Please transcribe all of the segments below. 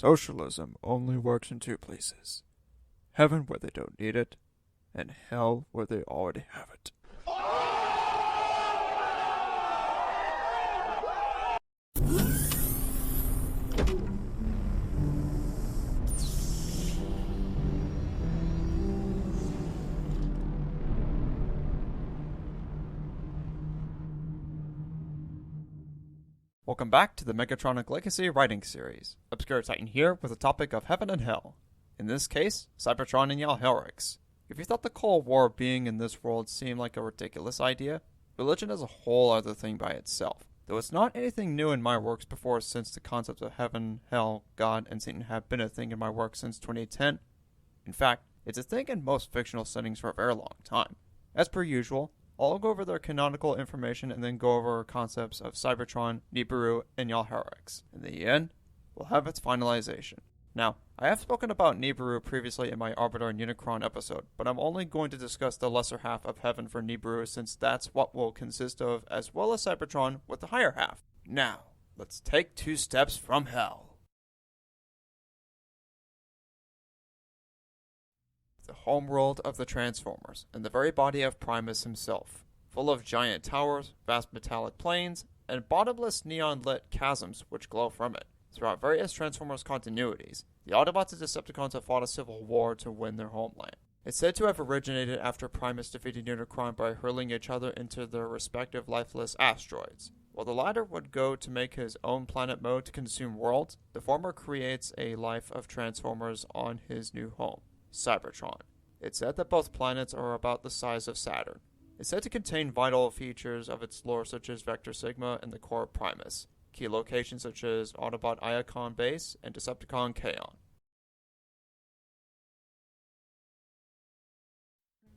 Socialism only works in two places. Heaven where they don't need it, and hell where they already have it. Welcome back to the Megatronic Legacy writing series. Obscure Titan here with the topic of Heaven and Hell. In this case, Cybertron and Jahellrex. If you thought the Cold War being in this world seemed like a ridiculous idea, religion is a whole other thing by itself. Though it's not anything new in my works before, since the concepts of heaven, hell, God, and Satan have been a thing in my work since 2010. In fact, it's a thing in most fictional settings for a very long time. As per usual, I'll go over their canonical information and then go over concepts of Cybertron, Nibiru, and Jahellrex. In the end, we'll have its finalization. Now, I have spoken about Nibiru previously in my Arbiter and Unicron episode, but I'm only going to discuss the lesser half of Heaven for Nibiru since that's what will consist of, as well as Cybertron with the higher half. Now, let's take 2 steps from Hell. The homeworld of the Transformers, and the very body of Primus himself, full of giant towers, vast metallic plains, and bottomless neon-lit chasms which glow from it. Throughout various Transformers continuities, the Autobots and Decepticons have fought a civil war to win their homeland. It's said to have originated after Primus defeated Unicron by hurling each other into their respective lifeless asteroids. While the latter would go to make his own planet mode to consume worlds, the former creates a life of Transformers on his new home, Cybertron. It's said that both planets are about the size of Saturn. It's said to contain vital features of its lore such as Vector Sigma and the core of Primus, key locations such as Autobot Iacon Base and Decepticon Kaon.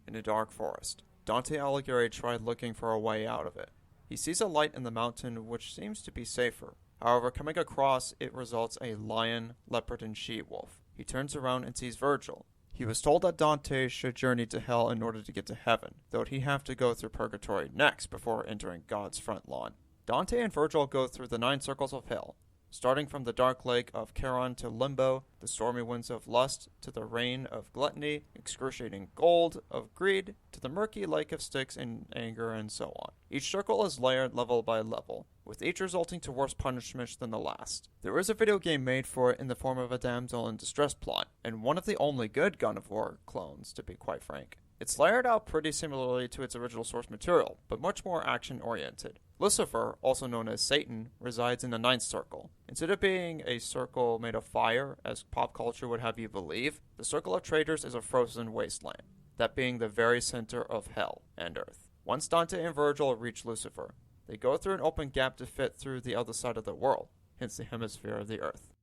In a dark forest, Dante Alighieri tried looking for a way out of it. He sees a light in the mountain which seems to be safer. However, coming across it results a lion, leopard, and she-wolf. He turns around and sees Virgil. He was told that Dante should journey to hell in order to get to heaven, though he'd have to go through purgatory next before entering God's front lawn. Dante and Virgil go through the 9 circles of hell, starting from the dark lake of Charon to Limbo, the stormy winds of lust to the rain of gluttony, excruciating gold of greed, to the murky lake of Styx and anger, and so on. Each circle is layered level by level, with each resulting to worse punishments than the last. There is a video game made for it in the form of a damsel in distress plot, and one of the only good God of War clones, to be quite frank. It's layered out pretty similarly to its original source material, but much more action-oriented. Lucifer, also known as Satan, resides in the 9th circle. Instead of being a circle made of fire, as pop culture would have you believe, the Circle of Traitors is a frozen wasteland, that being the very center of hell and earth. Once Dante and Virgil reach Lucifer, they go through an open gap to fit through the other side of the world, hence the hemisphere of the earth.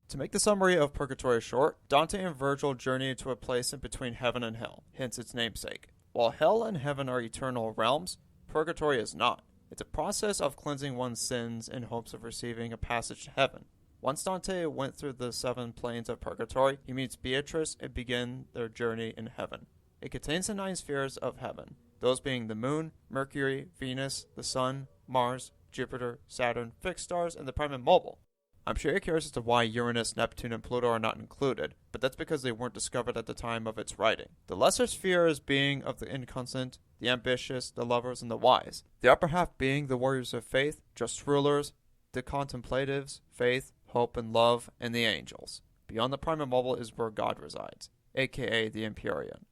To make the summary of Purgatory short, Dante and Virgil journey to a place in between heaven and hell, hence its namesake. While hell and heaven are eternal realms, Purgatory is not. It's a process of cleansing one's sins in hopes of receiving a passage to heaven. Once Dante went through the 7 planes of Purgatory, he meets Beatrice and begin their journey in heaven. It contains the 9 spheres of heaven, those being the Moon, Mercury, Venus, the Sun, Mars, Jupiter, Saturn, fixed stars, and the prime and mobile. I'm sure you're curious as to why Uranus, Neptune, and Pluto are not included, but that's because they weren't discovered at the time of its writing. The lesser spheres being of the inconstant, the ambitious, the lovers, and the wise. The upper half being the warriors of faith, just rulers, the contemplatives, faith, hope, and love, and the angels. Beyond the prime and mobile is where God resides, aka the Empyrean.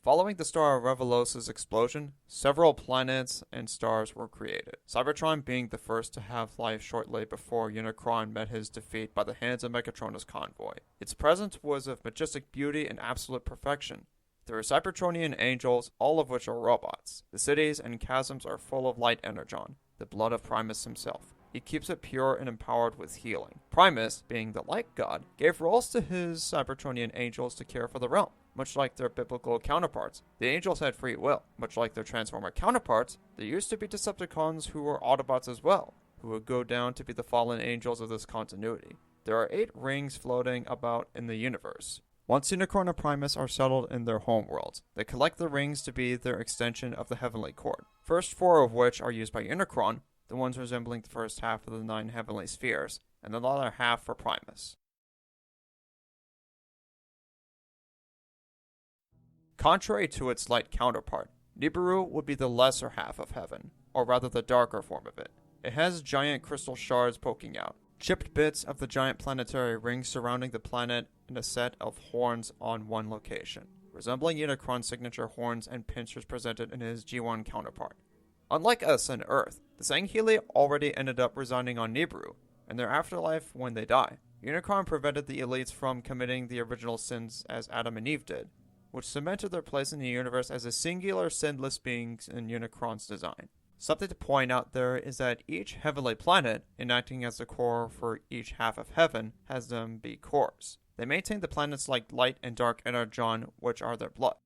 Following the star of Revelos' explosion, several planets and stars were created, Cybertron being the first to have life shortly before Unicron met his defeat by the hands of Megatron's convoy. Its presence was of majestic beauty and absolute perfection. There are Cybertronian angels, all of which are robots. The cities and chasms are full of light energon, the blood of Primus himself. He keeps it pure and empowered with healing. Primus, being the light god, gave roles to his Cybertronian angels to care for the realm. Much like their biblical counterparts, the angels had free will. Much like their Transformer counterparts, there used to be Decepticons who were Autobots as well, who would go down to be the fallen angels of this continuity. There are 8 rings floating about in the universe. Once Unicron and Primus are settled in their homeworlds, they collect the rings to be their extension of the Heavenly Court. First 4 of which are used by Unicron, the ones resembling the first half of the 9 heavenly spheres, and the other half for Primus. Contrary to its light counterpart, Nibiru would be the lesser half of heaven, or rather the darker form of it. It has giant crystal shards poking out, chipped bits of the giant planetary rings surrounding the planet, and a set of horns on one location, resembling Unicron's signature horns and pincers presented in his G1 counterpart. Unlike us and Earth, the Sangheili already ended up residing on Nibiru, in their afterlife when they die. Unicron prevented the elites from committing the original sins as Adam and Eve did, which cemented their place in the universe as a singular sinless beings in Unicron's design. Something to point out there is that each heavenly planet, enacting as the core for each half of heaven, has them be cores. They maintain the planets like light and dark energon, which are their blood.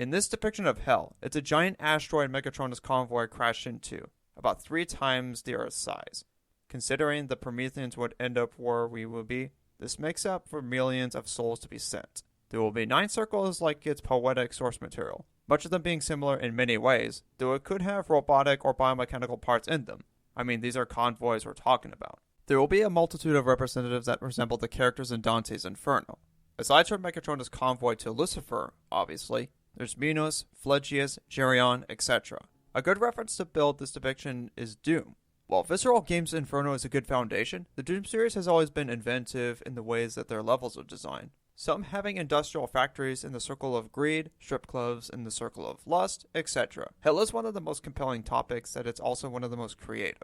In this depiction of Hell, it's a giant asteroid Megatron's convoy crashed into, about 3 times the Earth's size. Considering the Prometheans would end up where we will be, this makes up for millions of souls to be sent. There will be 9 circles like its poetic source material, much of them being similar in many ways, though it could have robotic or biomechanical parts in them. I mean, these are convoys we're talking about. There will be a multitude of representatives that resemble the characters in Dante's Inferno. Aside from Megatron's convoy to Lucifer, obviously, there's Minos, Phlegyas, Geryon, etc. A good reference to build this depiction is Doom. While Visceral Games' Inferno is a good foundation, the Doom series has always been inventive in the ways that their levels are designed. Some having industrial factories in the circle of greed, strip clubs in the circle of lust, etc. Hell is one of the most compelling topics that it's also one of the most creative.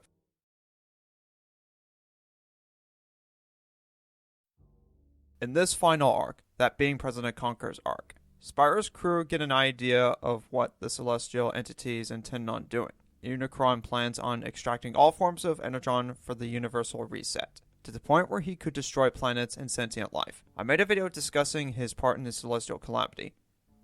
In this final arc, that being President Conqueror's arc, Spyro's crew get an idea of what the celestial entities intend on doing. Unicron plans on extracting all forms of energon for the universal reset, to the point where he could destroy planets and sentient life. I made a video discussing his part in the celestial calamity.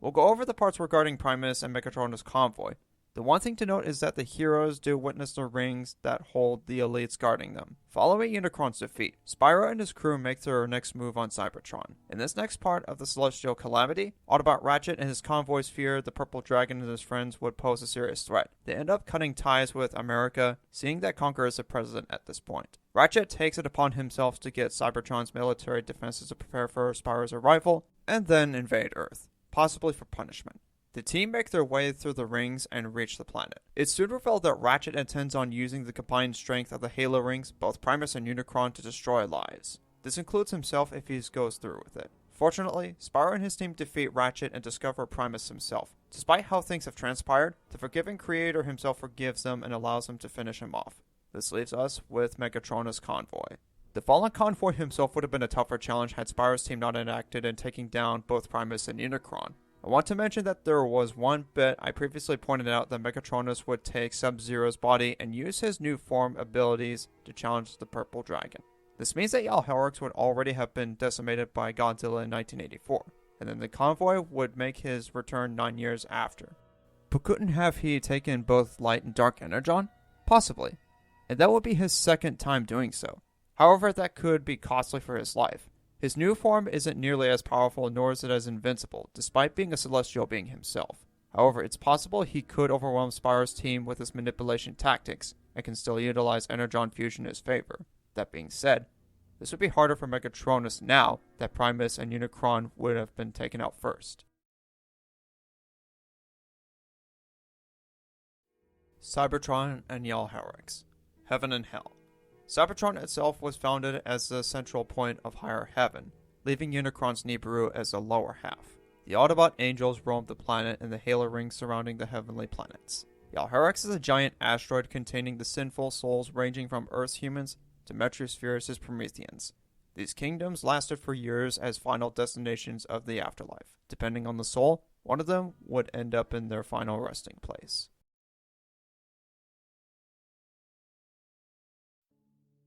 We'll go over the parts regarding Primus and Megatron's convoy. The one thing to note is that the heroes do witness the rings that hold the elites guarding them. Following Unicron's defeat, Spyro and his crew make their next move on Cybertron. In this next part of the Celestial Calamity, Autobot Ratchet and his convoys fear the Purple Dragon and his friends would pose a serious threat. They end up cutting ties with America, seeing that Conqueror is the president at this point. Ratchet takes it upon himself to get Cybertron's military defenses to prepare for Spyro's arrival, and then invade Earth, possibly for punishment. The team make their way through the rings and reach the planet. It's soon revealed that Ratchet intends on using the combined strength of the Halo rings, both Primus and Unicron, to destroy lives. This includes himself if he goes through with it. Fortunately, Spyro and his team defeat Ratchet and discover Primus himself. Despite how things have transpired, the forgiving creator himself forgives them and allows them to finish him off. This leaves us with Megatron's convoy. The fallen convoy himself would have been a tougher challenge had Spyro's team not enacted in taking down both Primus and Unicron. I want to mention that there was one bit I previously pointed out that Megatronus would take Sub-Zero's body and use his new form abilities to challenge the Purple Dragon. This means that Jahellrex would already have been decimated by Godzilla in 1984, and then the convoy would make his return 9 years after. But couldn't have he taken both light and dark energon? Possibly, and that would be his second time doing so. However, that could be costly for his life. His new form isn't nearly as powerful, nor is it as invincible, despite being a celestial being himself. However, it's possible he could overwhelm Spyro's team with his manipulation tactics, and can still utilize energon fusion in his favor. That being said, this would be harder for Megatronus now that Primus and Unicron would have been taken out first. Cybertron and Jahellrex, Heaven and Hell. Cybertron itself was founded as the central point of higher heaven, leaving Unicron's Nibiru as the lower half. The Autobot angels roamed the planet in the halo rings surrounding the heavenly planets. Jahellrex is a giant asteroid containing the sinful souls ranging from Earth's humans to Metrospheres' Prometheans. These kingdoms lasted for years as final destinations of the afterlife. Depending on the soul, one of them would end up in their final resting place.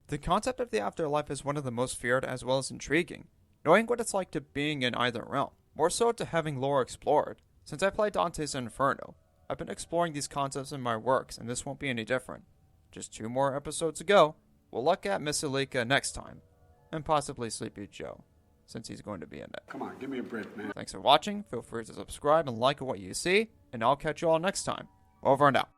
The concept of the afterlife is one of the most feared as well as intriguing, knowing what it's like to being in either realm, more so to having lore explored. Since I played Dante's Inferno, I've been exploring these concepts in my works, and this won't be any different. Just 2 more episodes to go. We'll look at Missilika next time. and possibly Sleepy Joe, since he's going to be in it. Come on, give me a break, man. Thanks for watching. Feel free to subscribe and like what you see, and I'll catch you all next time. Over and out.